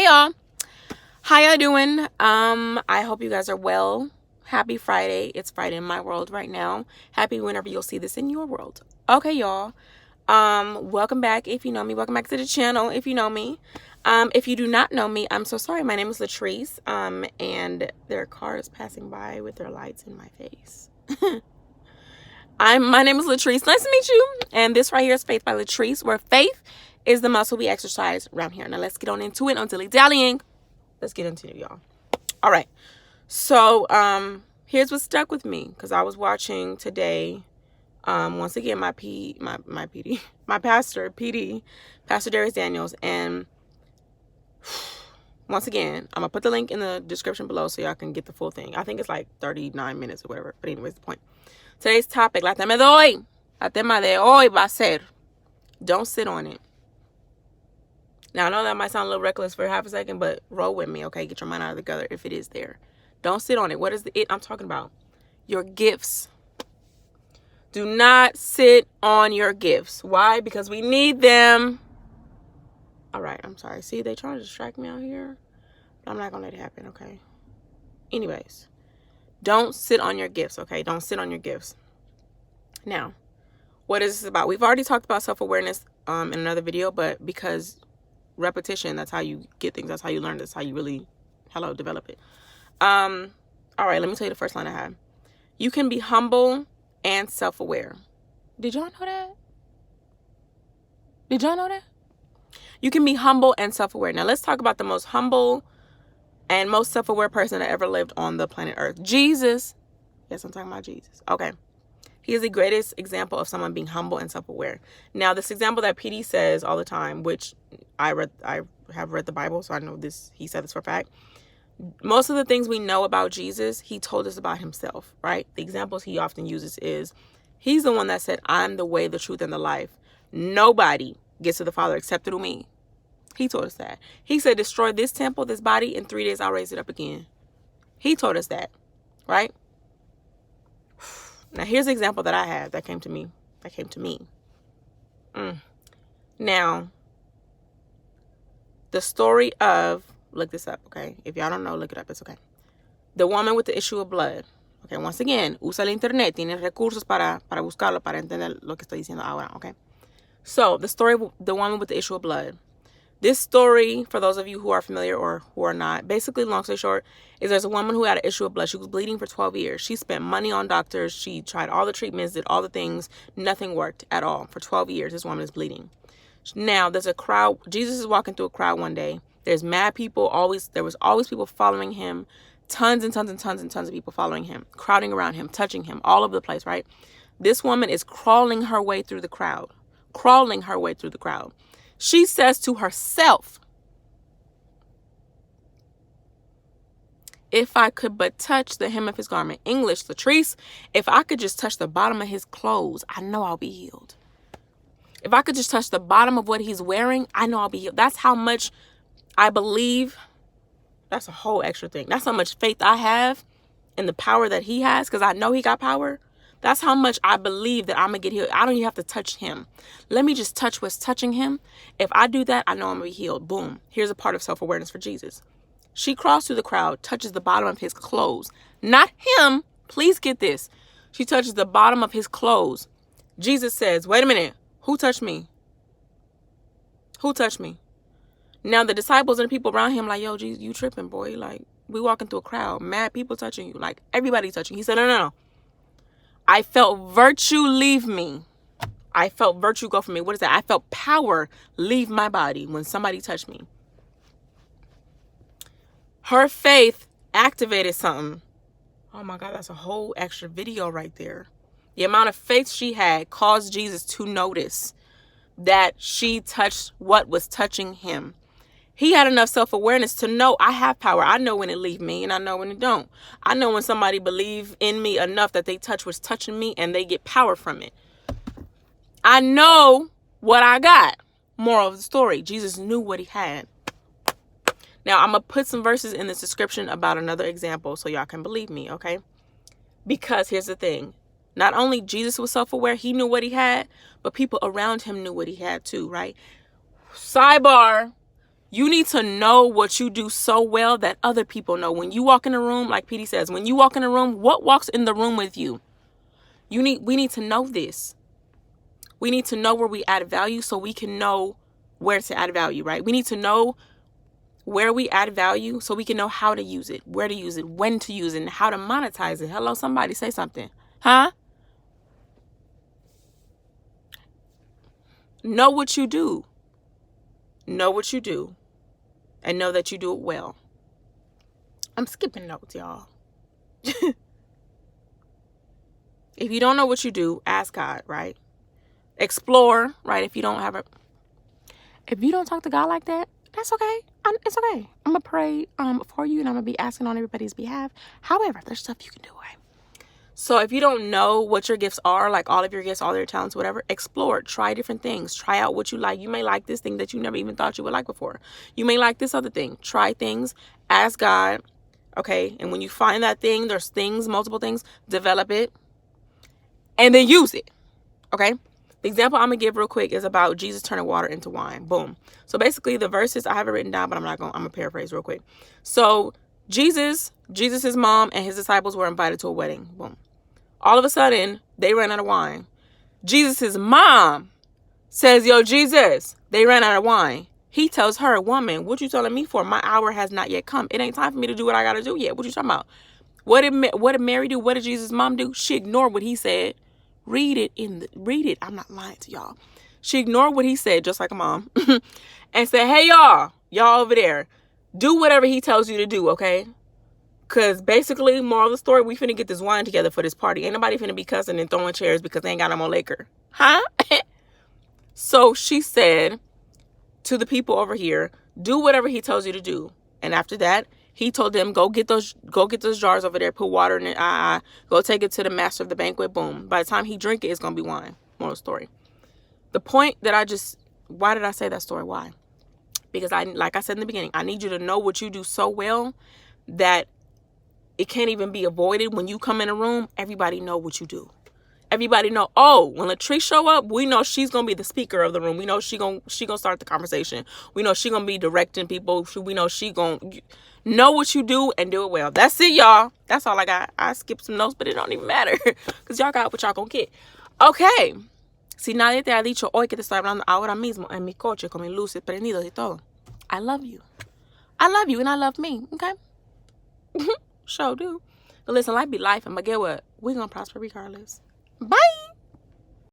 y'all. How y'all doing? I hope you guys are well. Happy Friday. It's Friday in my world right now. Happy whenever you'll see this in your world. Okay, y'all. Welcome back. If you know me, welcome back to the channel. If you know me, if you do not know me, I'm so sorry. My name is Latrice. And their car is passing by with their lights in my face. My name is Latrice. Nice to meet you. And this right here is Faith by Latrice, where faith is the muscle we exercise around here. Now let's get on into it. No dilly-dallying. Let's get into it, y'all. All right. So here's what stuck with me, because I was watching today. Once again, my pastor, PD, Pastor Dharius Daniels, and once again, I'm gonna put the link in the description below so y'all can get the full thing. I think it's like 39 minutes or whatever. But anyways, the point. Today's topic, la tema de hoy va a ser, don't sit on it. Now, I know that might sound a little reckless for half a second, but roll with me, okay? Get your mind out of the gutter if it is there. Don't sit on it. What is the it I'm talking about? Your gifts. Do not sit on your gifts. Why? Because we need them. All right, I'm sorry. See, they trying to distract me out here. But I'm not going to let it happen, okay? Anyways, don't sit on your gifts, okay? Don't sit on your gifts. Now, what is this about? We've already talked about self-awareness in another video, but because repetition, that's how you get things. That's how you learn. That's how you really, develop it. All right, let me tell you the first line I have. You can be humble and self-aware. Did y'all know that? Did y'all know that? You can be humble and self-aware. Now, let's talk about the most humble and most self-aware person that ever lived on the planet Earth. Jesus. Yes, I'm talking about Jesus. Okay. He is the greatest example of someone being humble and self-aware. Now, this example that PD says all the time, which I have read the Bible, so I know this. He said this for a fact. Most of the things we know about Jesus, he told us about himself, right? The examples he often uses is, he's the one that said, I'm the way, the truth, and the life. Nobody gets to the Father except through me. He told us that. He said, destroy this temple, this body, in 3 days I'll raise it up again. He told us that, right? Now, here's an example that I had that came to me. Now, the story of, look this up, okay? If y'all don't know, look it up. It's okay. The woman with the issue of blood. Okay, once again, usa el internet. Tiene recursos para buscarlo, para entender lo que estoy diciendo ahora, okay? So, the story of the woman with the issue of blood. This story, for those of you who are familiar or who are not, basically, long story short, is there's a woman who had an issue of blood. She was bleeding for 12 years. She spent money on doctors. She tried all the treatments, did all the things. Nothing worked at all. For 12 years, this woman is bleeding. Now, there's a crowd. Jesus is walking through a crowd one day. There's mad people. There was always people following him. Tons and tons and tons and tons of people following him, crowding around him, touching him, all over the place, right? This woman is crawling her way through the crowd. She says to herself, if I could but touch the hem of his garment. English, Latrice, if I could just touch the bottom of his clothes, I know I'll be healed. If I could just touch the bottom of what he's wearing, I know I'll be healed. That's how much I believe. That's a whole extra thing. That's how much faith I have in the power that he has, because I know he got power. That's how much I believe that I'm going to get healed. I don't even have to touch him. Let me just touch what's touching him. If I do that, I know I'm going to be healed. Boom. Here's a part of self-awareness for Jesus. She crawls through the crowd, touches the bottom of his clothes. Not him. Please get this. She touches the bottom of his clothes. Jesus says, wait a minute. Who touched me? Who touched me? Now, the disciples and the people around him like, yo, Jesus, you tripping, boy. Like, we walking through a crowd. Mad people touching you. Like, everybody touching you. He said, no. I felt virtue leave me. I felt virtue go from me. What is that? I felt power leave my body when somebody touched me. Her faith activated something. Oh my God, that's a whole extra video right there. The amount of faith she had caused Jesus to notice that she touched what was touching him. He had enough self-awareness to know I have power. I know when it leave me and I know when it don't. I know when somebody believe in me enough that they touch what's touching me and they get power from it. I know what I got. Moral of the story, Jesus knew what he had. Now, I'm going to put some verses in this description about another example so y'all can believe me, okay? Because here's the thing. Not only Jesus was self-aware, he knew what he had, but people around him knew what he had too, right? Sidebar. You need to know what you do so well that other people know. When you walk in a room, like PD says, when you walk in a room, what walks in the room with you? We need to know this. We need to know where we add value so we can know where to add value, right? We need to know where we add value so we can know how to use it, where to use it, when to use it, and how to monetize it. Hello, somebody say something. Huh? Know what you do. Know what you do. And know that you do it well. I'm skipping notes, y'all. If you don't know what you do, ask God, right? Explore, right? If you don't talk to God like that, that's okay. It's okay. I'm gonna pray for you, and I'm gonna be asking on everybody's behalf. However, there's stuff you can do, right? So if you don't know what your gifts are, like all of your gifts, all your talents, whatever, explore, try different things, try out what you like. You may like this thing that you never even thought you would like before. You may like this other thing. Try things, ask God, okay? And when you find that thing, there's things, multiple things, develop it, and then use it, okay? The example I'm going to give real quick is about Jesus turning water into wine. Boom. So basically the verses, I have it written down, but I'm going to paraphrase real quick. So Jesus' mom and his disciples were invited to a wedding. Boom. All of a sudden, they ran out of wine. Jesus' mom says, yo, Jesus, they ran out of wine. He tells her, woman, what you telling me for? My hour has not yet come. It ain't time for me to do what I got to do yet. What you talking about? What did Mary do? What did Jesus' mom do? She ignored what he said. Read it. I'm not lying to y'all. She ignored what he said, just like a mom, and said, hey, y'all over there, do whatever he tells you to do, okay? Because basically, moral of the story, we finna get this wine together for this party. Ain't nobody finna be cussing and throwing chairs because they ain't got no more liquor. Huh? So she said to the people over here, do whatever he tells you to do. And after that, he told them, go get those jars over there, put water in it, go take it to the master of the banquet, boom. By the time he drink it, it's going to be wine. Moral story. The point that why did I say that story? Why? Because like I said in the beginning, I need you to know what you do so well that it can't even be avoided. When you come in a room, everybody know what you do. Everybody know, oh, when Latrice show up, we know she's going to be the speaker of the room. We know she gonna start the conversation. We know she going to be directing people. We know she going to know what you do and do it well. That's it, y'all. That's all I got. I skipped some notes, but it don't even matter because y'all got what y'all going to get. Okay. Si nadie te ha dicho hoy que te estoy hablando ahora mismo en mi coche con mis luces prendidos y todo. I love you. I love you and I love me. Okay? Sure do. But listen, life be life. And but get what? We're going to prosper regardless. Bye.